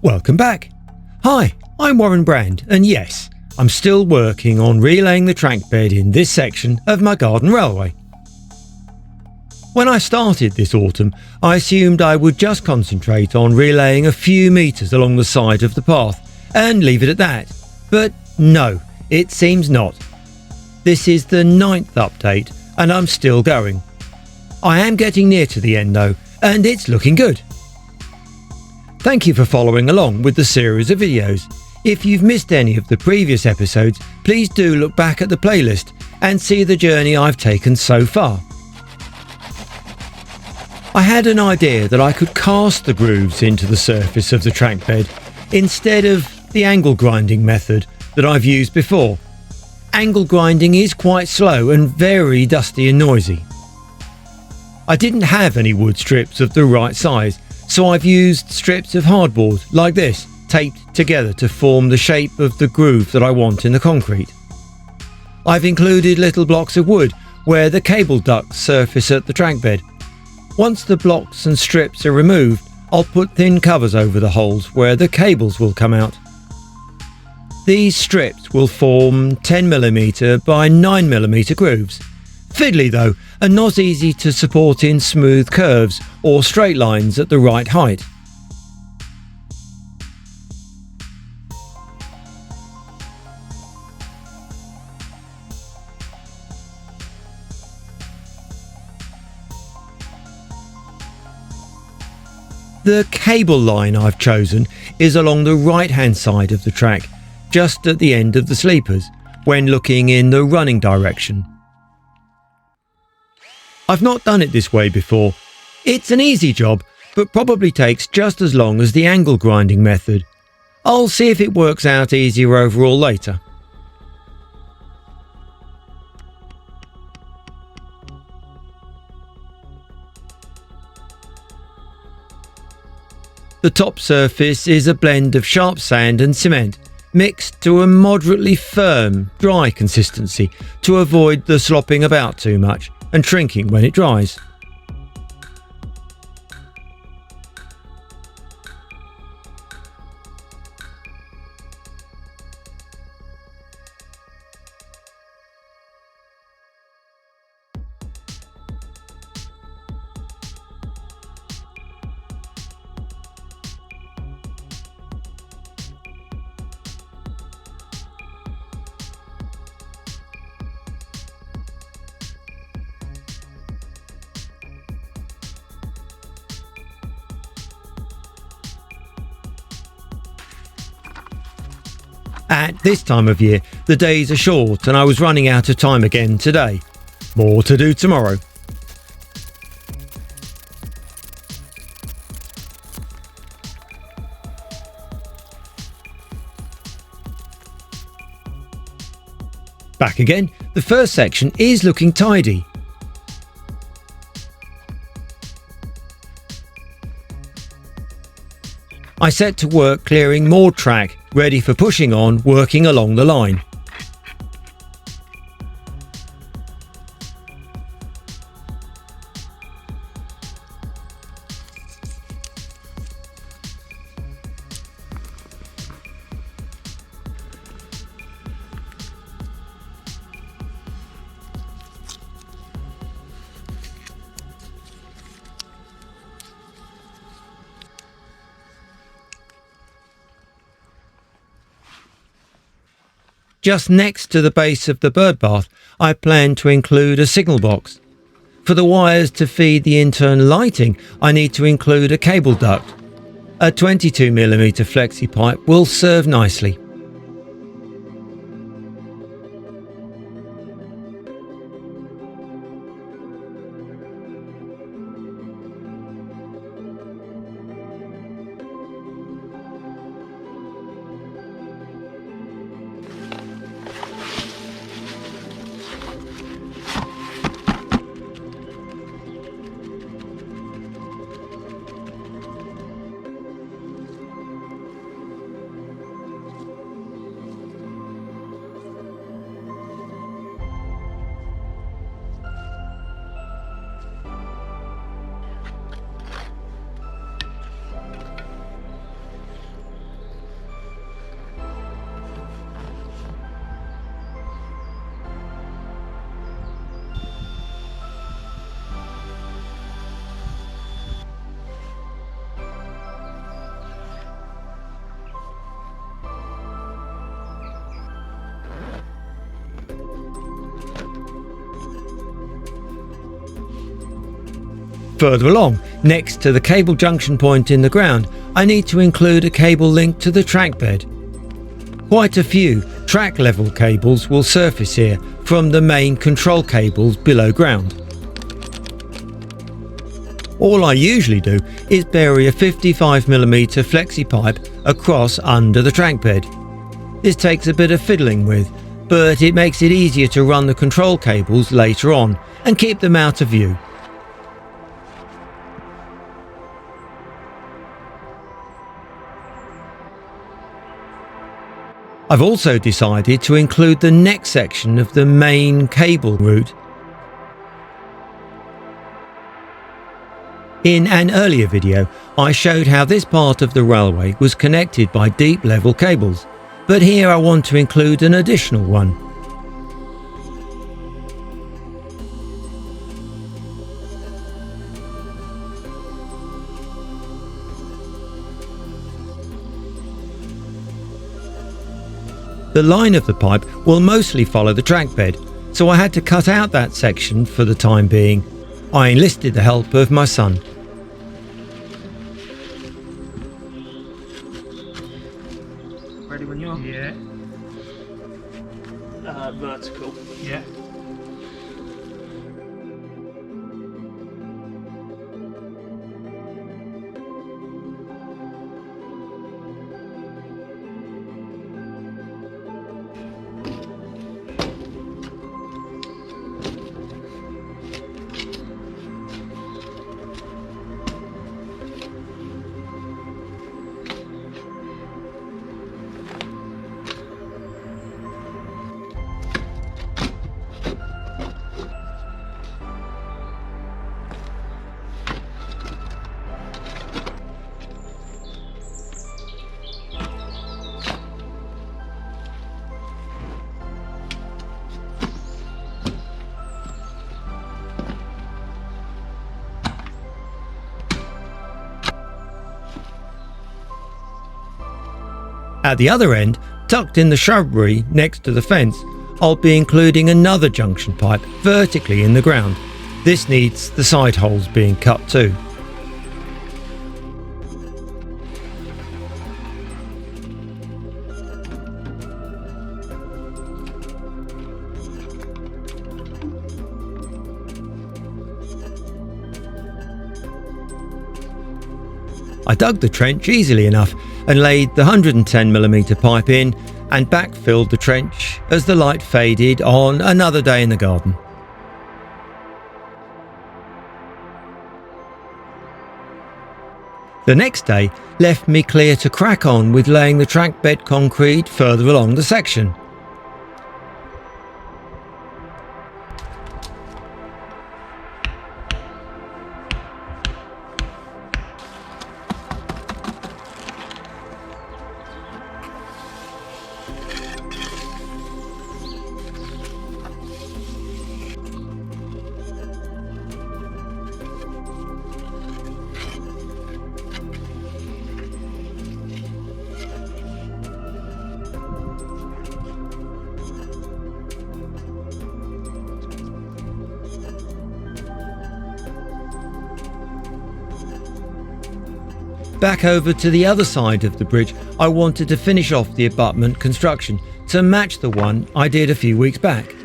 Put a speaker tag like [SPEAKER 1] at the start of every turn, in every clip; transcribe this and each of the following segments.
[SPEAKER 1] Welcome back. Hi, I'm Warren Brand, and yes, I'm still working on relaying the trackbed in this section of my garden railway. When I started this autumn, I assumed I would just concentrate on relaying a few metres along the side of the path and leave it at that, but no, it seems not. This is the 9th update and I'm still going. I am getting near to the end though, and it's looking good. Thank you for following along with the series of videos. If you've missed any of the previous episodes, please do look back at the playlist and see the journey I've taken so far. I had an idea that I could cast the grooves into the surface of the trackbed instead of the angle grinding method that I've used before. Angle grinding is quite slow and very dusty and noisy. I didn't have any wood strips of the right size, so I've used strips of hardboard like this, taped together to form the shape of the groove that I want in the concrete. I've included little blocks of wood where the cable ducts surface at the trackbed. Once the blocks and strips are removed, I'll put thin covers over the holes where the cables will come out. These strips will form 10mm by 9mm grooves. Fiddly though, and not easy to support in smooth curves or straight lines at the right height. The cable line I've chosen is along the right hand side of the track, just at the end of the sleepers, when looking in the running direction. I've not done it this way before. It's an easy job, but probably takes just as long as the angle grinding method. I'll see if it works out easier overall later. The top surface is a blend of sharp sand and cement, mixed to a moderately firm, dry consistency to avoid the slopping about too much and shrinking when it dries. At this time of year, the days are short and I was running out of time again today. More to do tomorrow. Back again, the first section is looking tidy. I set to work clearing more track, ready for pushing on, working along the line. Just next to the base of the bird bath, I plan to include a signal box. For the wires to feed the internal lighting, I need to include a cable duct. A 22mm flexi pipe will serve nicely. Further along, next to the cable junction point in the ground, I need to include a cable link to the trackbed. Quite a few track level cables will surface here from the main control cables below ground. All I usually do is bury a 55mm flexi pipe across under the trackbed. This takes a bit of fiddling with, but it makes it easier to run the control cables later on and keep them out of view. I've also decided to include the next section of the main cable route. In an earlier video, I showed how this part of the railway was connected by deep level cables, but here I want to include an additional one. The line of the pipe will mostly follow the trackbed, so I had to cut out that section for the time being. I enlisted the help of my son.
[SPEAKER 2] Ready when you are?
[SPEAKER 3] Yeah.
[SPEAKER 2] Vertical.
[SPEAKER 3] Yeah.
[SPEAKER 1] At the other end, tucked in the shrubbery next to the fence, I'll be including another junction pipe vertically in the ground. This needs the side holes being cut too. I dug the trench easily enough and laid the 110mm pipe in and backfilled the trench as the light faded on another day in the garden. The next day left me clear to crack on with laying the trackbed concrete further along the section. Back over to the other side of the bridge, I wanted to finish off the abutment construction to match the one I did a few weeks back.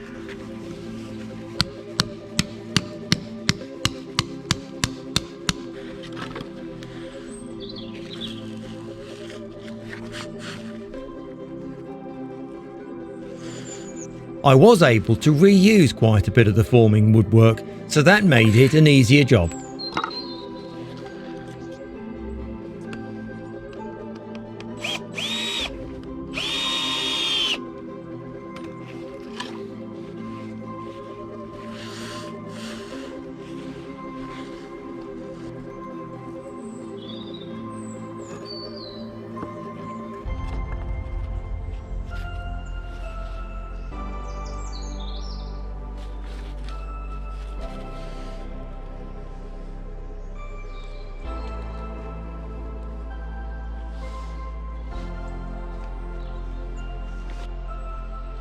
[SPEAKER 1] I was able to reuse quite a bit of the forming woodwork, so that made it an easier job.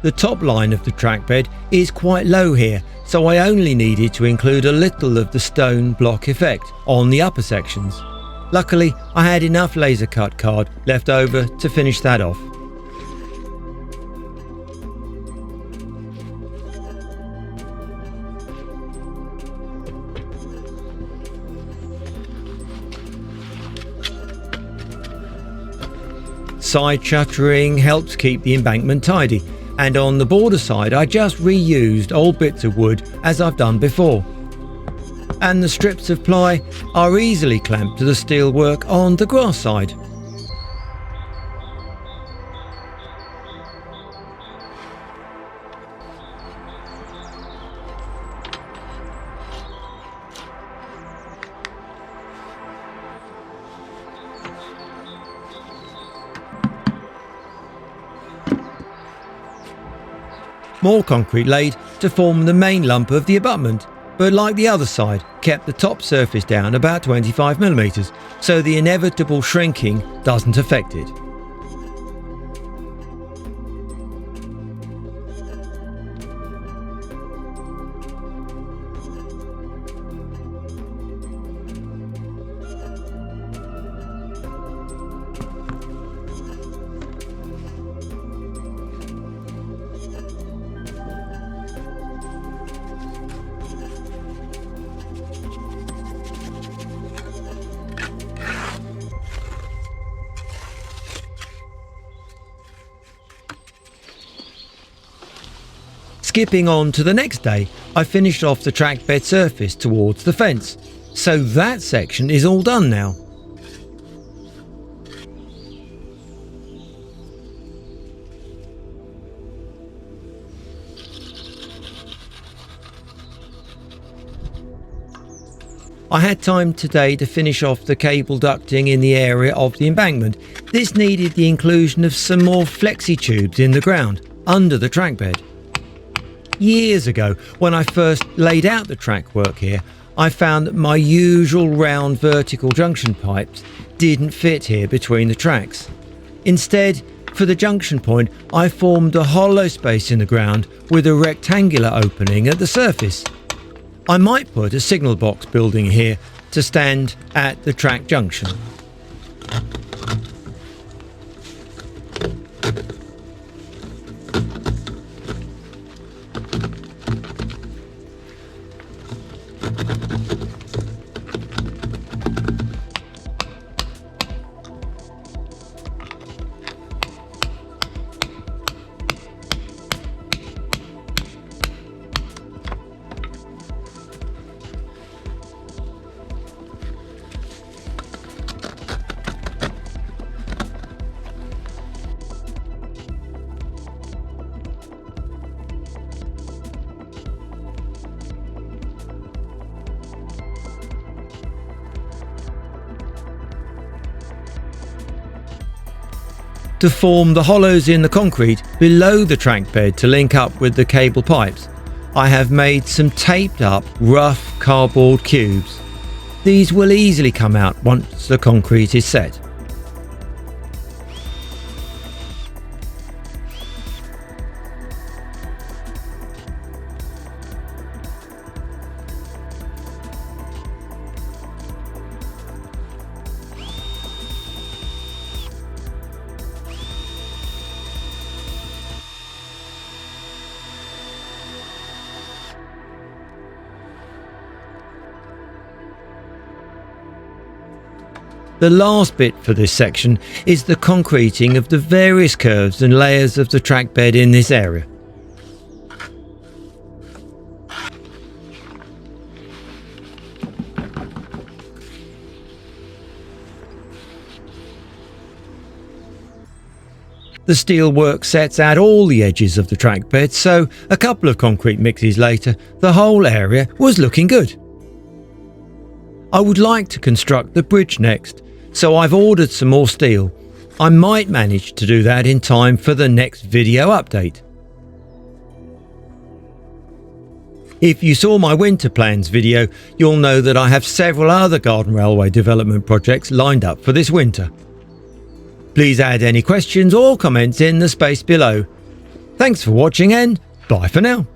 [SPEAKER 1] The top line of the trackbed is quite low here, so I only needed to include a little of the stone block effect on the upper sections. Luckily, I had enough laser cut card left over to finish that off. Side shuttering helps keep the embankment tidy, and on the border side I just reused old bits of wood as I've done before. And the strips of ply are easily clamped to the steelwork on the grass side. More concrete laid to form the main lump of the abutment, but like the other side, kept the top surface down about 25mm, so the inevitable shrinking doesn't affect it. Skipping on to the next day, I finished off the trackbed surface towards the fence, so that section is all done now. I had time today to finish off the cable ducting in the area of the embankment. This needed the inclusion of some more flexi tubes in the ground, under the trackbed. Years ago, when I first laid out the track work here, I found that my usual round vertical junction pipes didn't fit here between the tracks. Instead, for the junction point, I formed a hollow space in the ground with a rectangular opening at the surface. I might put a signal box building here to stand at the track junction. To form the hollows in the concrete below the trackbed to link up with the cable pipes, I have made some taped up rough cardboard cubes. These will easily come out once the concrete is set. The last bit for this section is the concreting of the various curves and layers of the trackbed in this area. The steelwork sets out all the edges of the trackbed, so a couple of concrete mixes later, the whole area was looking good. I would like to construct the bridge next, so I've ordered some more steel. I might manage to do that in time for the next video update. If you saw my winter plans video, you'll know that I have several other garden railway development projects lined up for this winter. Please add any questions or comments in the space below. Thanks for watching and bye for now.